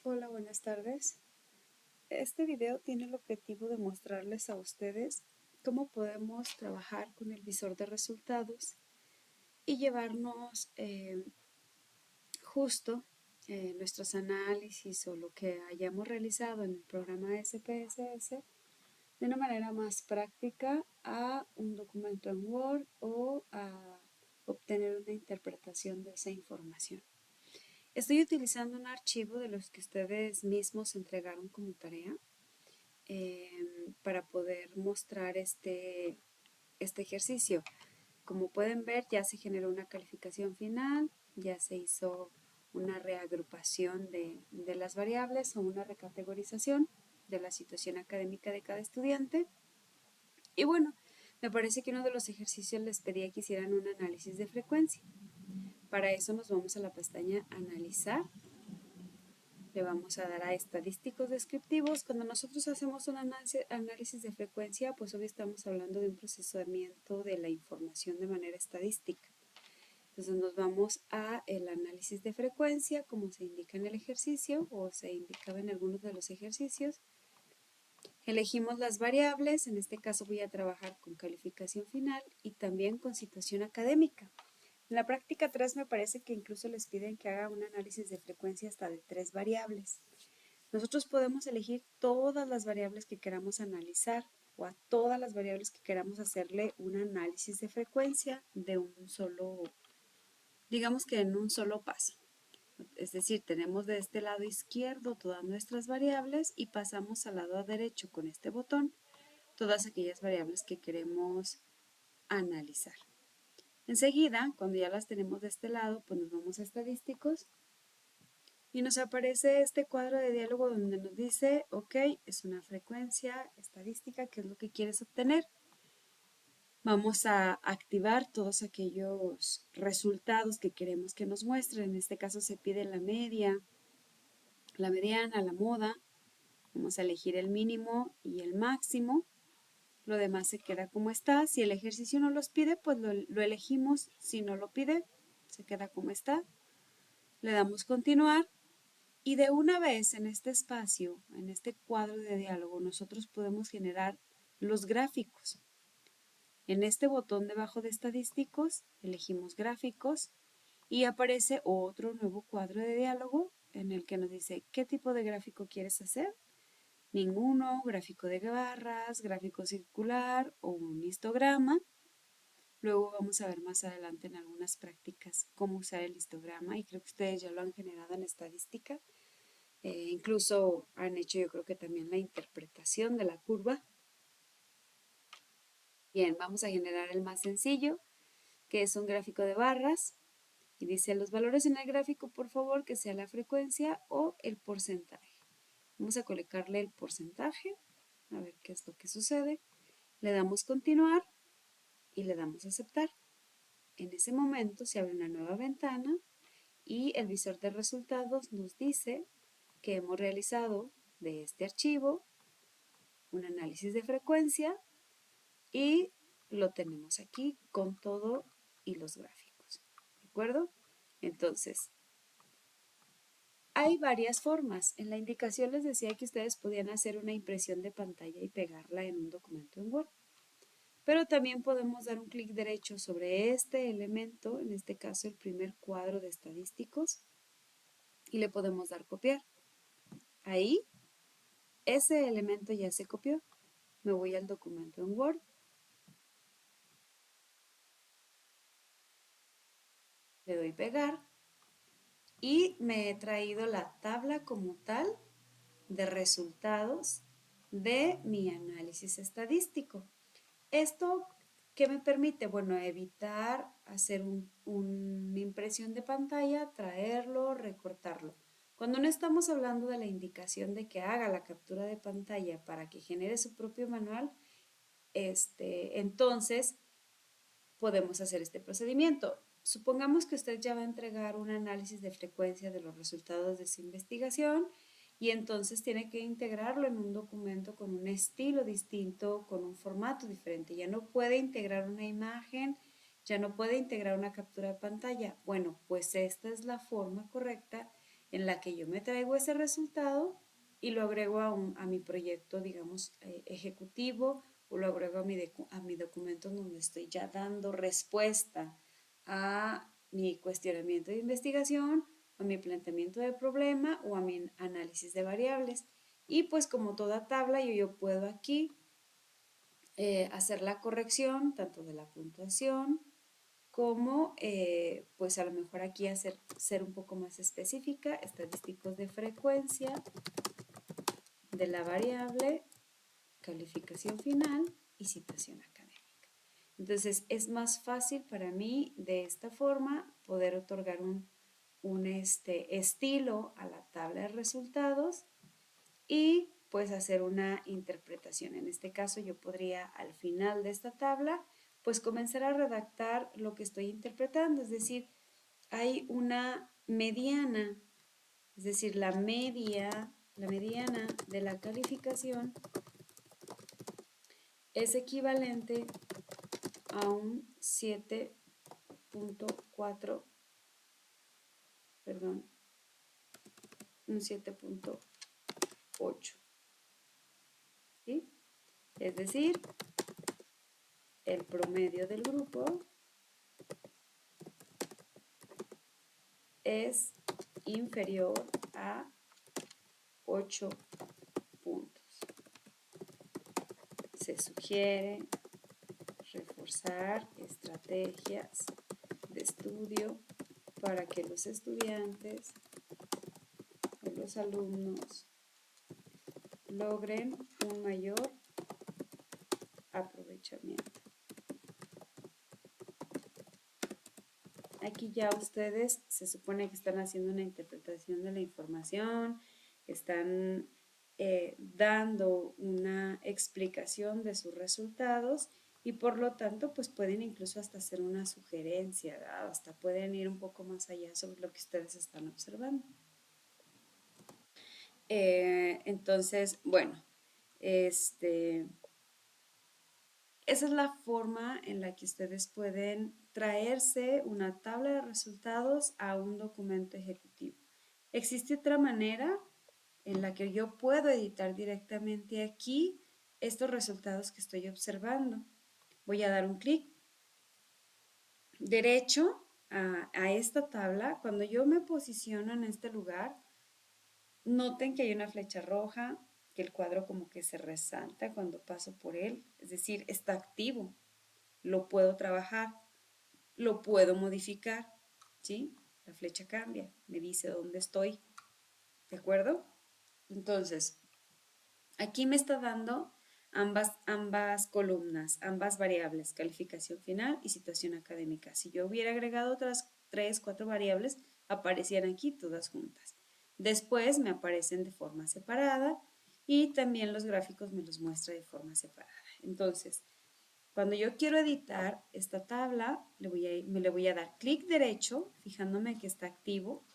Hola, buenas tardes. Este video tiene el objetivo de mostrarles a ustedes cómo podemos trabajar con el visor de resultados y llevarnos justo nuestros análisis o lo que hayamos realizado en el programa SPSS de una manera más práctica a un documento en Word o a obtener una interpretación de esa información. Estoy utilizando un archivo de los que ustedes mismos entregaron como tarea para poder mostrar este ejercicio. Como pueden ver, ya se generó una calificación final, ya se hizo una reagrupación de las variables o una recategorización de la situación académica de cada estudiante. Y bueno, me parece que uno de los ejercicios les pedía que hicieran un análisis de frecuencia. Para eso nos vamos a la pestaña Analizar. Le vamos a dar a estadísticos descriptivos. Cuando nosotros hacemos un análisis de frecuencia, pues hoy estamos hablando de un procesamiento de la información de manera estadística. Entonces nos vamos a el análisis de frecuencia, como se indica en el ejercicio o se indicaba en algunos de los ejercicios. Elegimos las variables, en este caso voy a trabajar con calificación final y también con situación académica. En la práctica 3 me parece que incluso les piden que haga un análisis de frecuencia hasta de 3 variables. Nosotros podemos elegir todas las variables que queramos analizar o a todas las variables que queramos hacerle un análisis de frecuencia de un solo, digamos que en un solo paso. Es decir, tenemos de este lado izquierdo todas nuestras variables y pasamos al lado derecho con este botón todas aquellas variables que queremos analizar. Enseguida, cuando ya las tenemos de este lado, pues nos vamos a estadísticos y nos aparece este cuadro de diálogo donde nos dice, ok, es una frecuencia estadística, ¿qué es lo que quieres obtener? Vamos a activar todos aquellos resultados que queremos que nos muestren. En este caso se pide la media, la mediana, la moda. Vamos a elegir el mínimo y el máximo. Lo demás se queda como está. Si el ejercicio no los pide, pues lo elegimos. Si no lo pide, se queda como está. Le damos continuar. Y de una vez en este espacio, en este cuadro de diálogo, nosotros podemos generar los gráficos. En este botón debajo de estadísticos, elegimos gráficos y aparece otro nuevo cuadro de diálogo en el que nos dice qué tipo de gráfico quieres hacer. Ninguno, gráfico de barras, gráfico circular o un histograma. Luego vamos a ver más adelante en algunas prácticas cómo usar el histograma y creo que ustedes ya lo han generado en estadística. Incluso han hecho yo creo que también la interpretación de la curva. Bien, vamos a generar el más sencillo, que es un gráfico de barras. Y dice los valores en el gráfico, por favor, que sea la frecuencia o el porcentaje. Vamos a colocarle el porcentaje, a ver qué es lo que sucede. Le damos continuar y le damos aceptar. En ese momento se abre una nueva ventana y el visor de resultados nos dice que hemos realizado de este archivo un análisis de frecuencia y lo tenemos aquí con todo y los gráficos. ¿De acuerdo? Entonces, hay varias formas. En la indicación les decía que ustedes podían hacer una impresión de pantalla y pegarla en un documento en Word. Pero también podemos dar un clic derecho sobre este elemento, en este caso el primer cuadro de estadísticos, y le podemos dar copiar. Ahí, ese elemento ya se copió. Me voy al documento en Word. Le doy pegar y me he traído la tabla como tal de resultados de mi análisis estadístico. Esto, ¿qué me permite? Bueno, evitar hacer una impresión de pantalla, traerlo, recortarlo. Cuando no estamos hablando de la indicación de que haga la captura de pantalla para que genere su propio manual, entonces podemos hacer este procedimiento. Supongamos que usted ya va a entregar un análisis de frecuencia de los resultados de su investigación y entonces tiene que integrarlo en un documento con un estilo distinto, con un formato diferente. Ya no puede integrar una imagen, ya no puede integrar una captura de pantalla. Bueno, pues esta es la forma correcta en la que yo me traigo ese resultado y lo agrego a mi proyecto, digamos, ejecutivo, o lo agrego a mi documento donde estoy ya dando respuesta a mi cuestionamiento de investigación, a mi planteamiento de problema o a mi análisis de variables. Y pues como toda tabla, yo puedo aquí hacer la corrección tanto de la puntuación como pues a lo mejor aquí ser un poco más específica, estadísticos de frecuencia de la variable, calificación final y citación académica. Entonces es más fácil para mí de esta forma poder otorgar un estilo a la tabla de resultados y pues hacer una interpretación. En este caso yo podría al final de esta tabla pues comenzar a redactar lo que estoy interpretando, es decir, hay una mediana, es decir, la mediana de la calificación es equivalente a un 7.4, perdón, un 7.8, ¿sí? Es decir, el promedio del grupo es inferior a 8 puntos. Se sugiere reforzar estrategias de estudio para que los estudiantes o los alumnos logren un mayor aprovechamiento. Aquí ya ustedes se supone que están haciendo una interpretación de la información, están dando una explicación de sus resultados y por lo tanto pues pueden incluso hasta hacer una sugerencia, ¿verdad? Hasta pueden ir un poco más allá sobre lo que ustedes están observando. Entonces, bueno, esa es la forma en la que ustedes pueden traerse una tabla de resultados a un documento ejecutivo. Existe otra manera en la que yo puedo editar directamente aquí estos resultados que estoy observando. Voy a dar un clic derecho a esta tabla. Cuando yo me posiciono en este lugar, noten que hay una flecha roja, que el cuadro como que se resalta cuando paso por él, es decir, está activo. Lo puedo trabajar, lo puedo modificar, ¿sí? La flecha cambia, me dice dónde estoy, ¿de acuerdo? Entonces, aquí me está dando ambas columnas, ambas variables, calificación final y situación académica. Si yo hubiera agregado otras 3, 4 variables, aparecían aquí todas juntas. Después me aparecen de forma separada y también los gráficos me los muestra de forma separada. Entonces, cuando yo quiero editar esta tabla, le voy a dar clic derecho, fijándome que está activo,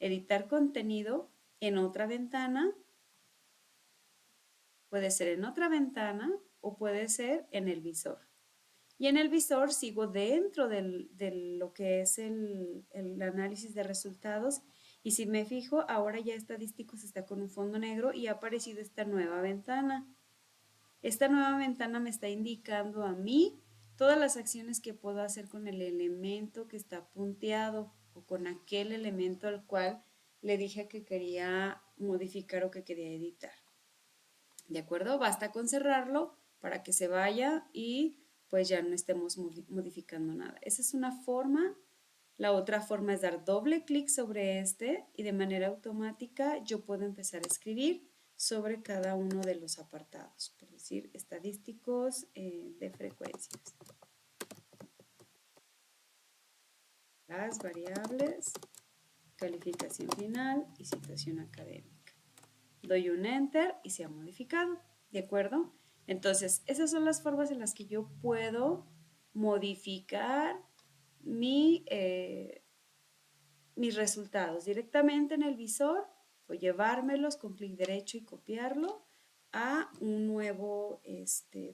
editar contenido en otra ventana, puede ser en otra ventana o puede ser en el visor. Y en el visor sigo dentro de lo que es el análisis de resultados y si me fijo, ahora ya estadísticos está con un fondo negro y ha aparecido esta nueva ventana. Esta nueva ventana me está indicando a mí todas las acciones que puedo hacer con el elemento que está punteado o con aquel elemento al cual le dije que quería modificar o que quería editar. ¿De acuerdo? Basta con cerrarlo para que se vaya y pues ya no estemos modificando nada. Esa es una forma. La otra forma es dar doble clic sobre este y de manera automática yo puedo empezar a escribir sobre cada uno de los apartados, por decir, estadísticos de frecuencias. Las variables, calificación final y situación académica. Doy un Enter y se ha modificado, ¿de acuerdo? Entonces, esas son las formas en las que yo puedo modificar mis resultados directamente en el visor o llevármelos con clic derecho y copiarlo a un nuevo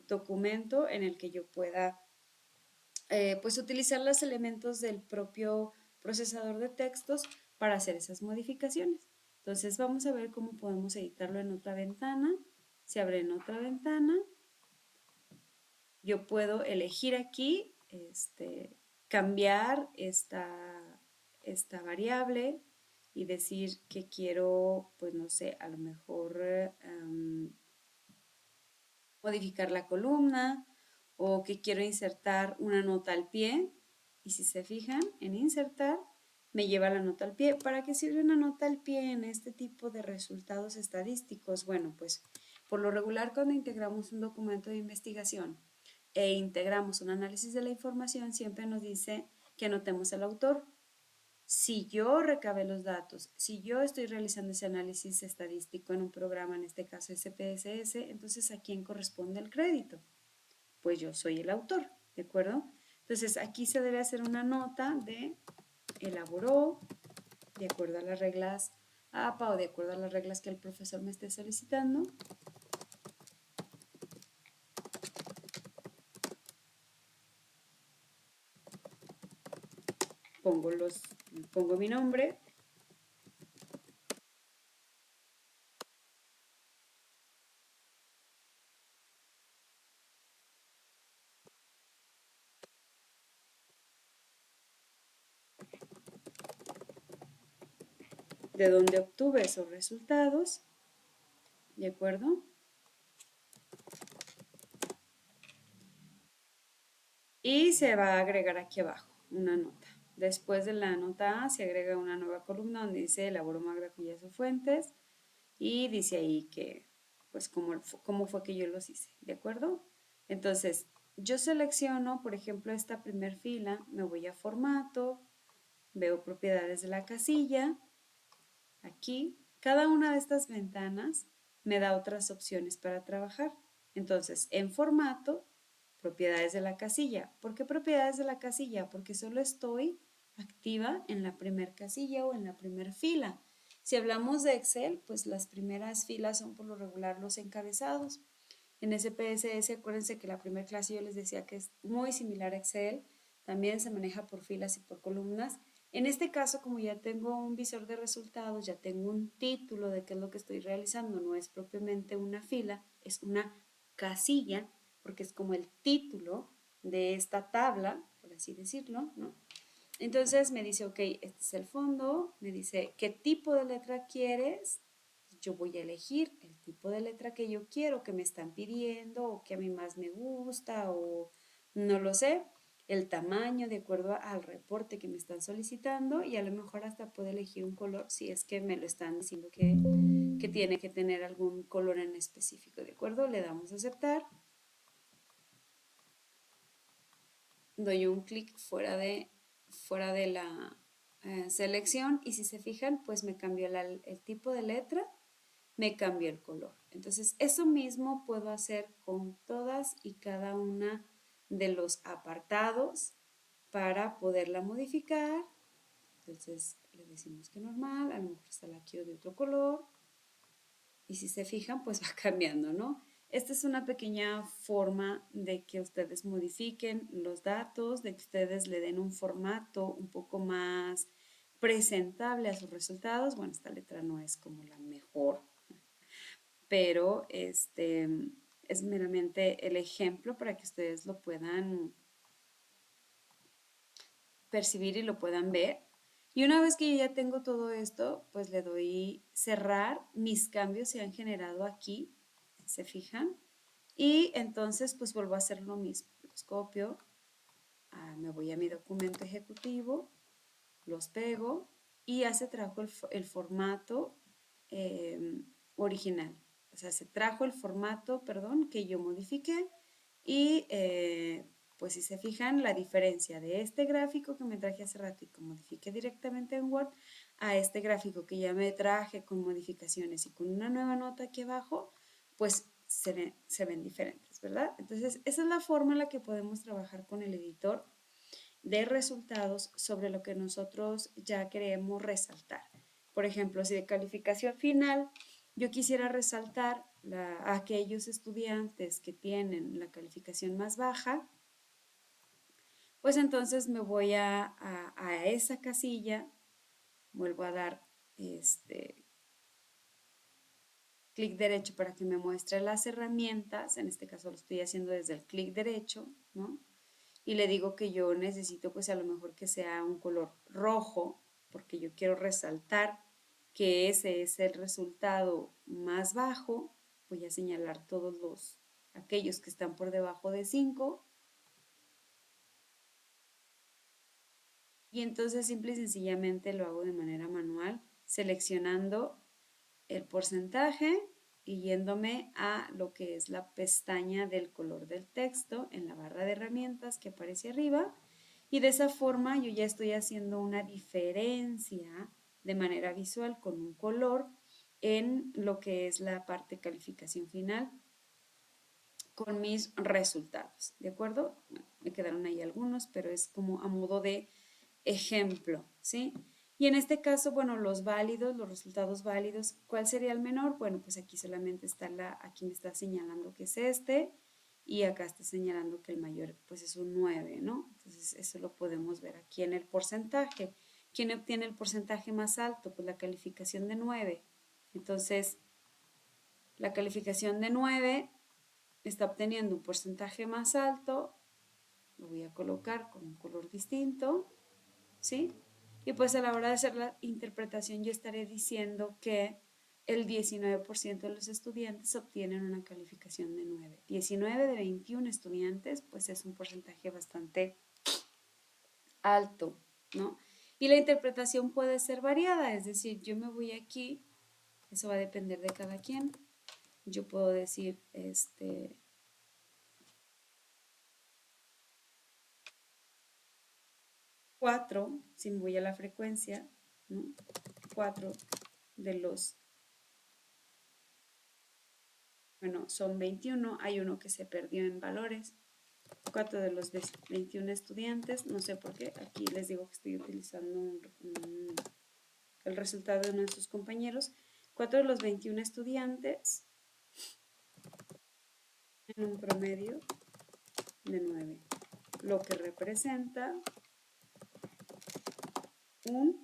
documento en el que yo pueda pues utilizar los elementos del propio procesador de textos para hacer esas modificaciones. Entonces vamos a ver cómo podemos editarlo en otra ventana. Se abre en otra ventana. Yo puedo elegir aquí, cambiar esta variable y decir que quiero, pues no sé, a lo mejor modificar la columna o que quiero insertar una nota al pie. Y si se fijan, en insertar me lleva la nota al pie. ¿Para qué sirve una nota al pie en este tipo de resultados estadísticos? Bueno, pues por lo regular cuando integramos un documento de investigación e integramos un análisis de la información, siempre nos dice que anotemos el autor. Si yo recabé los datos, si yo estoy realizando ese análisis estadístico en un programa, en este caso SPSS, entonces ¿a quién corresponde el crédito? Pues yo soy el autor, ¿de acuerdo? Entonces aquí se debe hacer una nota de elaboró de acuerdo a las reglas APA o de acuerdo a las reglas que el profesor me esté solicitando. Pongo mi nombre. De dónde obtuve esos resultados, ¿de acuerdo? Y se va a agregar aquí abajo una nota. Después de la nota A se agrega una nueva columna donde dice elaboró Magda Collazo Fuentes y dice ahí que, pues, cómo fue que yo los hice, ¿de acuerdo? Entonces, yo selecciono, por ejemplo, esta primer fila, me voy a formato, veo propiedades de la casilla, aquí, cada una de estas ventanas me da otras opciones para trabajar. Entonces, en formato, propiedades de la casilla. ¿Por qué propiedades de la casilla? Porque solo estoy activa en la primera casilla o en la primera fila. Si hablamos de Excel, pues las primeras filas son por lo regular los encabezados. En SPSS, acuérdense que la primera clase yo les decía que es muy similar a Excel, también se maneja por filas y por columnas. En este caso, como ya tengo un visor de resultados, ya tengo un título de qué es lo que estoy realizando, no es propiamente una fila, es una casilla, porque es como el título de esta tabla, por así decirlo, ¿no? Entonces me dice, ok, este es el fondo, me dice, ¿qué tipo de letra quieres? Yo voy a elegir el tipo de letra que yo quiero, que me están pidiendo, o que a mí más me gusta, o no lo sé, el tamaño de acuerdo al reporte que me están solicitando, y a lo mejor hasta puedo elegir un color si es que me lo están diciendo que tiene que tener algún color en específico, ¿de acuerdo? Le damos a aceptar, doy un clic fuera de la selección y si se fijan, pues me cambió el tipo de letra, me cambió el color. Entonces, eso mismo puedo hacer con todas y cada una de los apartados para poderla modificar. Entonces, le decimos que normal, a lo mejor esta la quiero de otro color. Y si se fijan, pues va cambiando, ¿no? Esta es una pequeña forma de que ustedes modifiquen los datos, de que ustedes le den un formato un poco más presentable a sus resultados. Bueno, esta letra no es como la mejor, pero es meramente el ejemplo para que ustedes lo puedan percibir y lo puedan ver. Y una vez que yo ya tengo todo esto, pues le doy cerrar. Mis cambios se han generado aquí, ¿se fijan? Y entonces pues vuelvo a hacer lo mismo. Los copio, me voy a mi documento ejecutivo, los pego y ya se trajo el formato original. O sea, se trajo el formato, perdón, que yo modifiqué y pues si se fijan la diferencia de este gráfico que me traje hace rato y que modifiqué directamente en Word a este gráfico que ya me traje con modificaciones y con una nueva nota aquí abajo, pues se ven diferentes, ¿verdad? Entonces, esa es la forma en la que podemos trabajar con el editor de resultados sobre lo que nosotros ya queremos resaltar. Por ejemplo, si de calificación final yo quisiera resaltar a aquellos estudiantes que tienen la calificación más baja, pues entonces me voy a esa casilla, vuelvo a dar clic derecho para que me muestre las herramientas, en este caso lo estoy haciendo desde el clic derecho, ¿no? Y le digo que yo necesito pues a lo mejor que sea un color rojo, porque yo quiero resaltar que ese es el resultado más bajo. Voy a señalar todos aquellos que están por debajo de 5. Y entonces simple y sencillamente lo hago de manera manual, seleccionando el porcentaje y yéndome a lo que es la pestaña del color del texto en la barra de herramientas que aparece arriba. Y de esa forma yo ya estoy haciendo una diferencia de manera visual con un color en lo que es la parte calificación final con mis resultados, ¿de acuerdo? Bueno, me quedaron ahí algunos, pero es como a modo de ejemplo, ¿sí? Y en este caso, bueno, los válidos, los resultados válidos, ¿cuál sería el menor? Bueno, pues aquí solamente está aquí me está señalando que es este, y acá está señalando que el mayor pues es un 9, ¿no? Entonces eso lo podemos ver aquí en el porcentaje. ¿Quién obtiene el porcentaje más alto? Pues la calificación de 9. Entonces, la calificación de 9 está obteniendo un porcentaje más alto, lo voy a colocar con un color distinto, ¿sí? Y pues a la hora de hacer la interpretación yo estaré diciendo que el 19% de los estudiantes obtienen una calificación de 9. 19 de 21 estudiantes, pues es un porcentaje bastante alto, ¿no? Y la interpretación puede ser variada, es decir, yo me voy aquí, eso va a depender de cada quien. Yo puedo decir, 4, si me voy a la frecuencia, ¿no? 4 de los, bueno, son 21, hay uno que se perdió en valores. 4 de los 21 estudiantes, no sé por qué, aquí les digo que estoy utilizando el resultado de uno de sus compañeros. 4 de los 21 estudiantes en un promedio de 9, lo que representa un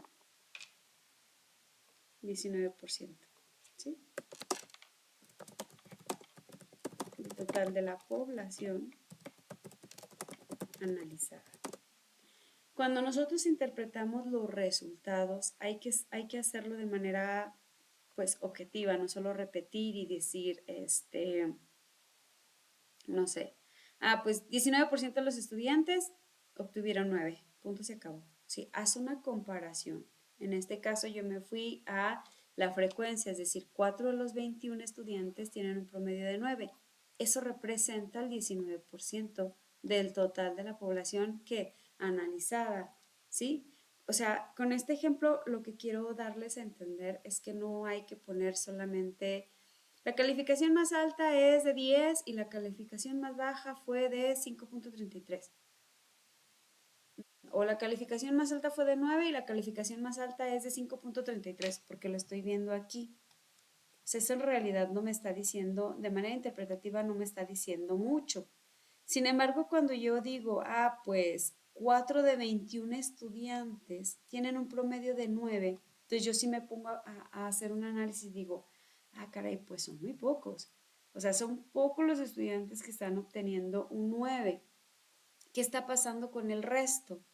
19%, ¿sí? El total de la población analizada. Cuando nosotros interpretamos los resultados, hay que hacerlo de manera pues objetiva, no solo repetir y decir, no sé, pues 19% de los estudiantes obtuvieron 9, punto, se acabó. Sí, haz una comparación. En este caso yo me fui a la frecuencia, es decir, 4 de los 21 estudiantes tienen un promedio de 9. Eso representa el 19% del total de la población que analizada, ¿sí? O sea, con este ejemplo lo que quiero darles a entender es que no hay que poner solamente la calificación más alta es de 10 y la calificación más baja fue de 5.33. O la calificación más alta fue de 9 y la calificación más alta es de 5.33, porque lo estoy viendo aquí. O sea, eso en realidad no me está diciendo, de manera interpretativa no me está diciendo mucho. Sin embargo, cuando yo digo, pues 4 de 21 estudiantes tienen un promedio de 9, entonces yo sí me pongo a hacer un análisis y digo, caray, pues son muy pocos. O sea, son pocos los estudiantes que están obteniendo un 9. ¿Qué está pasando con el resto?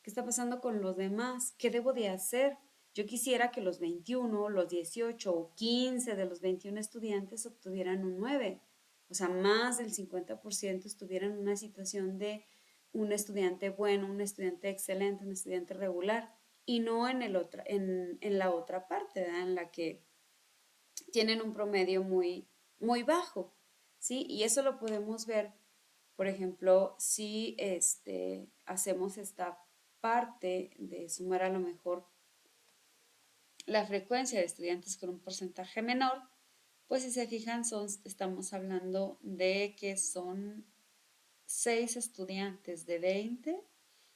¿Qué está pasando con los demás? ¿Qué debo de hacer? Yo quisiera que los 21, los 18 o 15 de los 21 estudiantes obtuvieran un 9. O sea, más del 50% estuvieran en una situación de un estudiante bueno, un estudiante excelente, un estudiante regular, y no en la otra parte, ¿verdad? En la que tienen un promedio muy, muy bajo, ¿sí? Y eso lo podemos ver, por ejemplo, si hacemos esta parte de sumar a lo mejor la frecuencia de estudiantes con un porcentaje menor, pues si se fijan, estamos hablando de que son 6 estudiantes de 20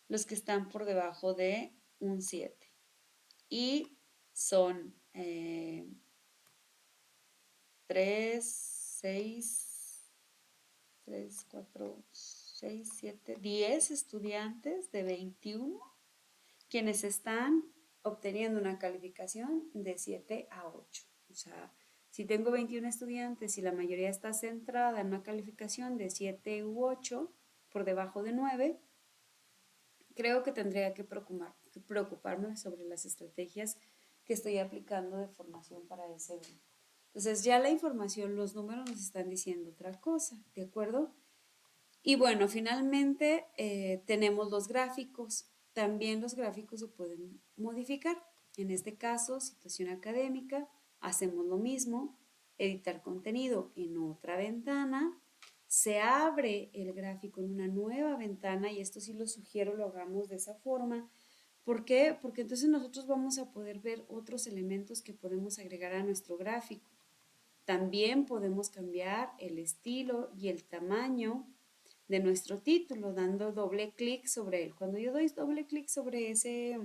los que están por debajo de un 7. Y son 3, 6, 3, 4, 6, 7, 10 estudiantes de 21 quienes están obteniendo una calificación de 7 a 8. O sea, Si tengo 21 estudiantes y la mayoría está centrada en una calificación de 7 u 8, por debajo de 9, creo que tendría que preocuparme sobre las estrategias que estoy aplicando de formación para ese grupo. Entonces ya la información, los números nos están diciendo otra cosa, ¿de acuerdo? Y bueno, finalmente tenemos los gráficos. También los gráficos se pueden modificar. En este caso, situación académica, hacemos lo mismo, editar contenido en otra ventana, se abre el gráfico en una nueva ventana y esto sí lo sugiero lo hagamos de esa forma. ¿Por qué? Porque entonces nosotros vamos a poder ver otros elementos que podemos agregar a nuestro gráfico. También podemos cambiar el estilo y el tamaño de nuestro título dando doble clic sobre él. Cuando yo doy doble clic sobre ese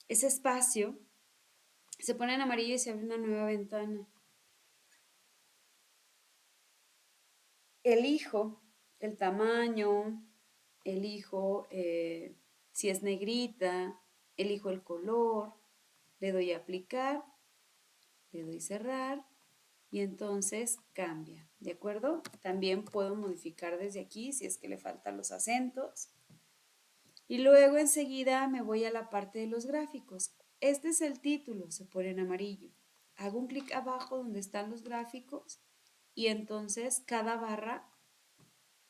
espacio, se pone en amarillo y se abre una nueva ventana. Elijo el tamaño, elijo si es negrita, elijo el color, le doy a aplicar, le doy cerrar y entonces cambia, ¿de acuerdo? También puedo modificar desde aquí si es que le faltan los acentos. Y luego enseguida me voy a la parte de los gráficos. Este es el título, se pone en amarillo. Hago un clic abajo donde están los gráficos y entonces cada barra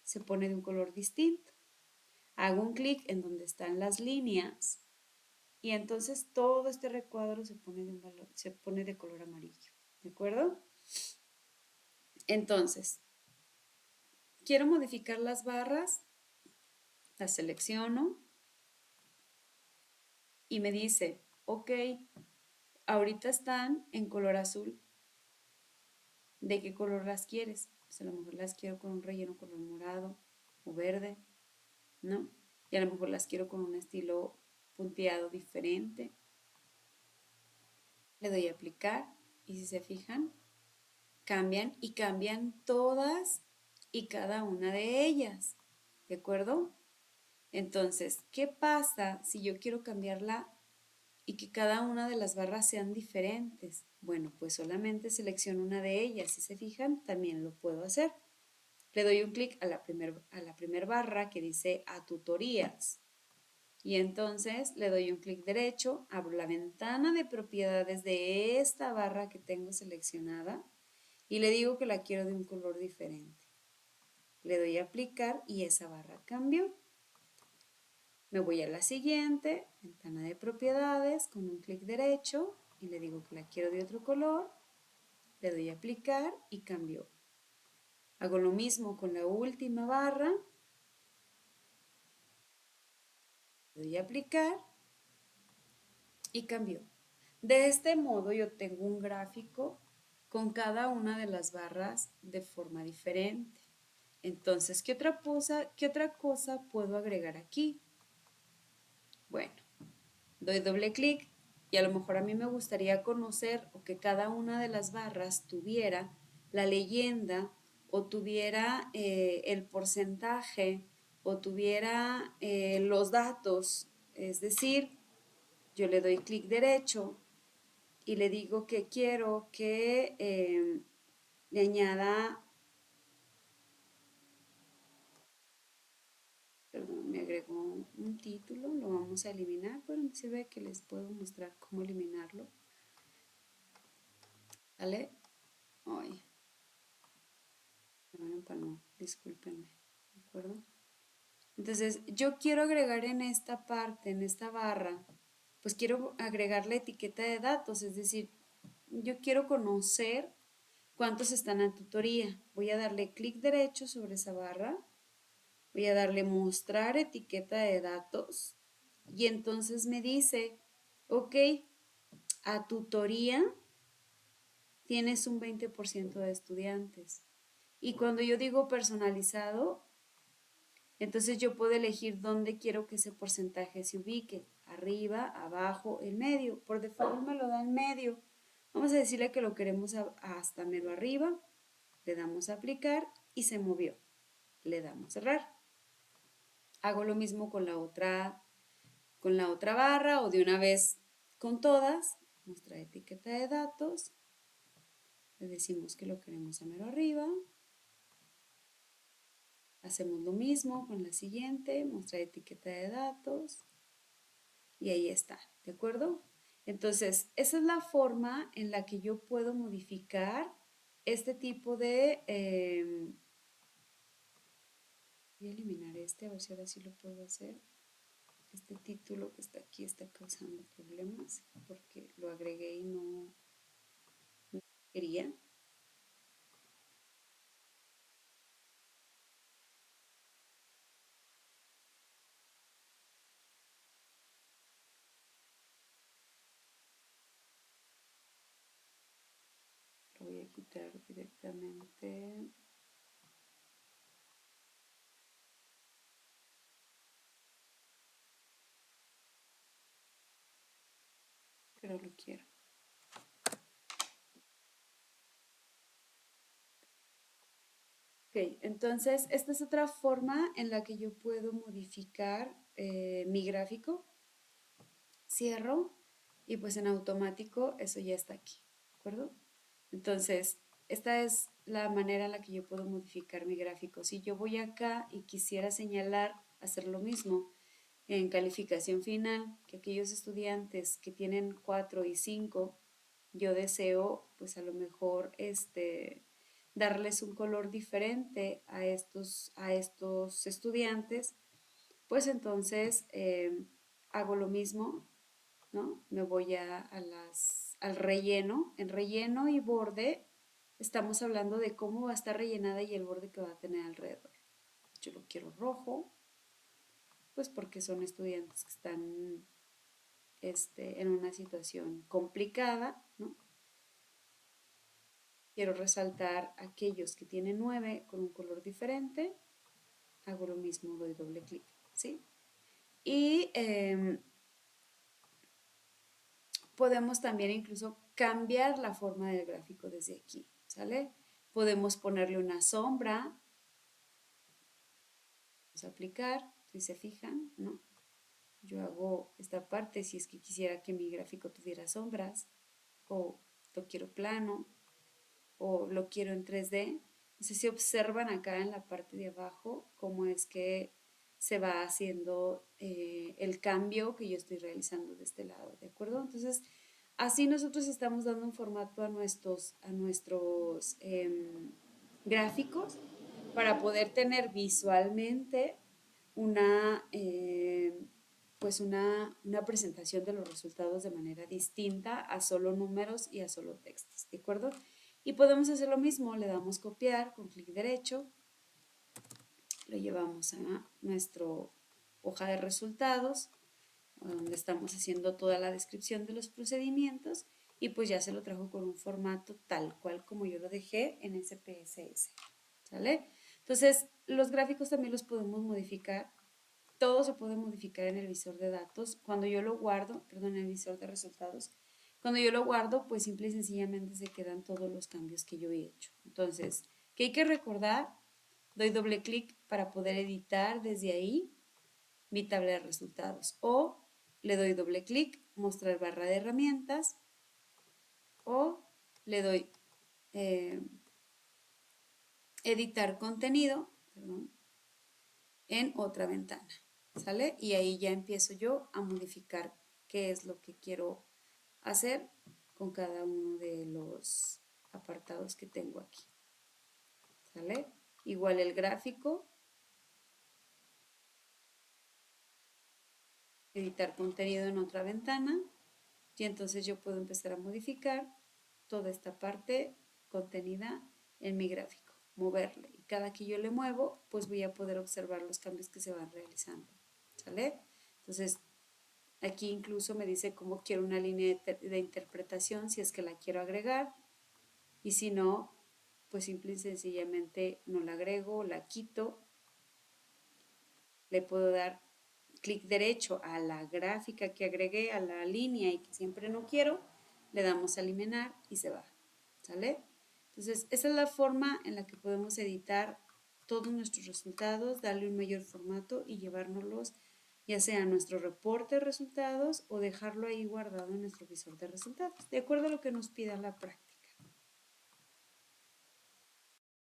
se pone de un color distinto. Hago un clic en donde están las líneas y entonces todo este recuadro se pone de color amarillo. ¿De acuerdo? Entonces, quiero modificar las barras, las selecciono y me dice, ok, ahorita están en color azul. ¿De qué color las quieres? Pues a lo mejor las quiero con un relleno color morado o verde, ¿no? Y a lo mejor las quiero con un estilo punteado diferente. Le doy a aplicar y si se fijan, cambian y cambian todas y cada una de ellas, ¿de acuerdo? Entonces, ¿qué pasa si yo quiero cambiarla y que cada una de las barras sean diferentes? Bueno, pues solamente selecciono una de ellas. Si se fijan, también lo puedo hacer. Le doy un clic a la primer barra que dice a tutorías. Y entonces le doy un clic derecho, abro la ventana de propiedades de esta barra que tengo seleccionada y le digo que la quiero de un color diferente. Le doy a aplicar y esa barra cambió. Me voy a la siguiente, ventana de propiedades, con un clic derecho y le digo que la quiero de otro color. Le doy a aplicar y cambió. Hago lo mismo con la última barra. Le doy a aplicar y cambió. De este modo yo tengo un gráfico con cada una de las barras de forma diferente. Entonces, ¿qué otra cosa puedo agregar aquí? Bueno, doy doble clic y a lo mejor a mí me gustaría conocer o que cada una de las barras tuviera la leyenda o tuviera el porcentaje o tuviera los datos. Es decir, yo le doy clic derecho y le digo que quiero que le añada, perdón, me agregó un título, lo vamos a eliminar, pero me sirve que les puedo mostrar cómo eliminarlo, ¿vale? Ay, me empalmó, discúlpenme, ¿de acuerdo? Entonces, yo quiero agregar en esta parte, en esta barra, pues quiero agregar la etiqueta de datos, es decir, yo quiero conocer cuántos están en tutoría. Voy a darle clic derecho sobre esa barra, voy a darle mostrar etiqueta de datos y entonces me dice, ok, a tutoría tienes un 20% de estudiantes. Y cuando yo digo personalizado, entonces yo puedo elegir dónde quiero que ese porcentaje se ubique, arriba, abajo, en medio. Por default me lo da en medio. Vamos a decirle que lo queremos hasta mero arriba, le damos a aplicar y se movió. Le damos cerrar. Hago lo mismo con con la otra barra o de una vez con todas. Mostrar etiqueta de datos. Le decimos que lo queremos a mero arriba. Hacemos lo mismo con la siguiente, mostrar etiqueta de datos. Y ahí está, ¿de acuerdo? Entonces, esa es la forma en la que yo puedo modificar este tipo de... voy a eliminar este, a ver si ahora sí lo puedo hacer. Este título que está aquí está causando problemas porque lo agregué y no quería. Lo voy a quitar directamente. Pero lo quiero. Ok, entonces esta es otra forma en la que yo puedo modificar mi gráfico. Cierro y pues en automático eso ya está aquí, ¿de acuerdo? Entonces, esta es la manera en la que yo puedo modificar mi gráfico. Si yo voy acá y quisiera señalar, hacer lo mismo en calificación final, que aquellos estudiantes que tienen 4 y 5, yo deseo pues a lo mejor darles un color diferente a estos estudiantes, pues entonces hago lo mismo, ¿no? Me voy al relleno. En relleno y borde estamos hablando de cómo va a estar rellenada y el borde que va a tener alrededor. Yo lo quiero rojo, pues porque son estudiantes que están en una situación complicada, ¿no? Quiero resaltar aquellos que tienen 9 con un color diferente. Hago lo mismo, doy doble clic, ¿sí? Y podemos también incluso cambiar la forma del gráfico desde aquí, ¿sale? Podemos ponerle una sombra, vamos a aplicar, si se fijan, ¿no? Yo hago esta parte si es que quisiera que mi gráfico tuviera sombras, o lo quiero plano, o lo quiero en 3D. No sé si observan acá en la parte de abajo cómo es que se va haciendo el cambio que yo estoy realizando de este lado, ¿de acuerdo? Entonces, así nosotros estamos dando un formato a nuestros gráficos para poder tener visualmente una, pues una presentación de los resultados de manera distinta a solo números y a solo textos, ¿de acuerdo? Y podemos hacer lo mismo, le damos copiar con clic derecho, lo llevamos a nuestra hoja de resultados, donde estamos haciendo toda la descripción de los procedimientos y pues ya se lo trajo con un formato tal cual como yo lo dejé en SPSS, ¿sale? Entonces, los gráficos también los podemos modificar, todo se puede modificar en el visor de datos. Cuando yo lo guardo, perdón, en el visor de resultados, cuando yo lo guardo, pues simple y sencillamente se quedan todos los cambios que yo he hecho. Entonces, ¿qué hay que recordar? Doy doble clic para poder editar desde ahí mi tabla de resultados. O le doy doble clic, mostrar barra de herramientas. O le doy editar contenido, perdón, en otra ventana, ¿sale? Y ahí ya empiezo yo a modificar qué es lo que quiero hacer con cada uno de los apartados que tengo aquí, ¿sale? Igual el gráfico, editar contenido en otra ventana y entonces yo puedo empezar a modificar toda esta parte contenida en mi gráfico, moverle. Y cada que yo le muevo, pues voy a poder observar los cambios que se van realizando, ¿sale? Entonces, aquí incluso me dice cómo quiero una línea de interpretación, si es que la quiero agregar. Y si no, pues simple y sencillamente no la agrego, la quito. Le puedo dar clic derecho a la gráfica que agregué, a la línea y que siempre no quiero. Le damos a eliminar y se va, ¿sale? Entonces, esa es la forma en la que podemos editar todos nuestros resultados, darle un mayor formato y llevárnoslos ya sea a nuestro reporte de resultados o dejarlo ahí guardado en nuestro visor de resultados, de acuerdo a lo que nos pida la práctica.